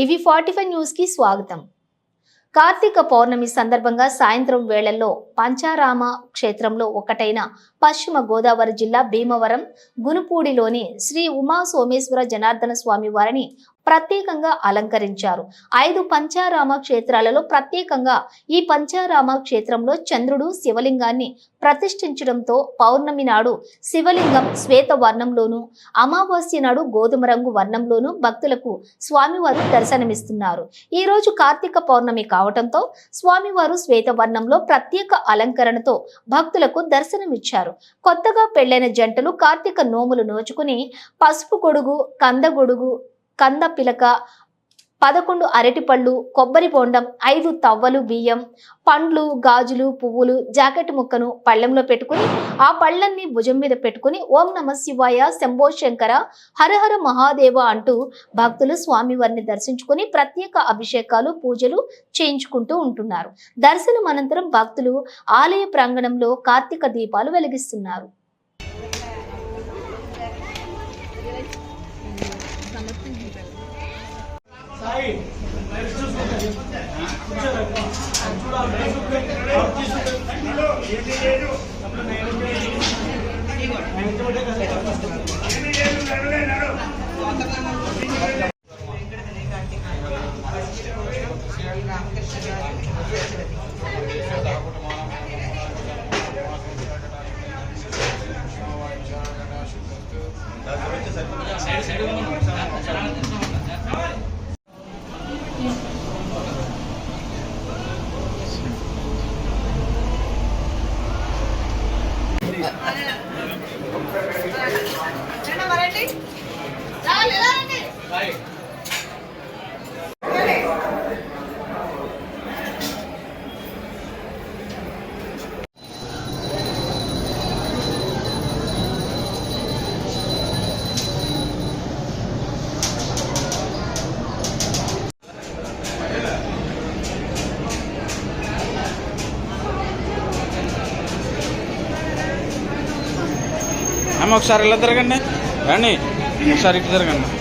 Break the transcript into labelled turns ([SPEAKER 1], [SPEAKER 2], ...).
[SPEAKER 1] టీవీ45 news కి స్వాగతం। కార్తీక పౌర్ణమి సందర్భంగా సాయంత్రం వేళల్లో పంచారామ క్షేత్రంలో ఒకటైన పశ్చిమ గోదావరి జిల్లా భీమవరం గునుపూడిలోని శ్రీ ఉమా సోమేశ్వర జనార్దన స్వామి వారిని ప్రత్యేకంగా అలంకరించారు। 5 పంచారామ క్షేత్రాలలో ప్రత్యేకంగా ఈ పంచారామ క్షేత్రంలో చంద్రుడు శివలింగాన్ని ప్రతిష్ఠించడంతో పౌర్ణమి నాడు శివలింగం శ్వేత వర్ణంలోను, అమావాస్య నాడు గోధుమ రంగు వర్ణంలోను భక్తులకు స్వామివారు దర్శనమిస్తున్నారు। ఈ రోజు కార్తీక పౌర్ణమి కావడంతో స్వామివారు శ్వేత వర్ణంలో ప్రత్యేక అలంకరణతో భక్తులకు దర్శనమిచ్చారు। కొత్తగా పెళ్లైన జంటలు కార్తీక నోములు నోచుకుని పసుపు గొడుగు, కంద గొడుగు, కంద పిలక, 11 అరటిపళ్ళు, కొబ్బరి బొండం, 5 తవ్వలు బియ్యం, పండ్లు, గాజులు, పువ్వులు, జాకెట్ ముక్కను పళ్ళెంలో పెట్టుకుని ఆ పళ్ళన్ని భుజం మీద పెట్టుకుని ఓం నమ శివాయ, శంభో శంకర, హరహర మహాదేవ అంటూ భక్తులు స్వామివారిని దర్శించుకుని ప్రత్యేక అభిషేకాలు, పూజలు చేయించుకుంటూ ఉంటున్నారు। దర్శనం అనంతరం భక్తులు ఆలయ ప్రాంగణంలో కార్తీక దీపాలు వెలిగిస్తున్నారు।
[SPEAKER 2] ఒకసారి ఇలా తిరగండి, రండి ఒకసారి ఇటు తిరగండి।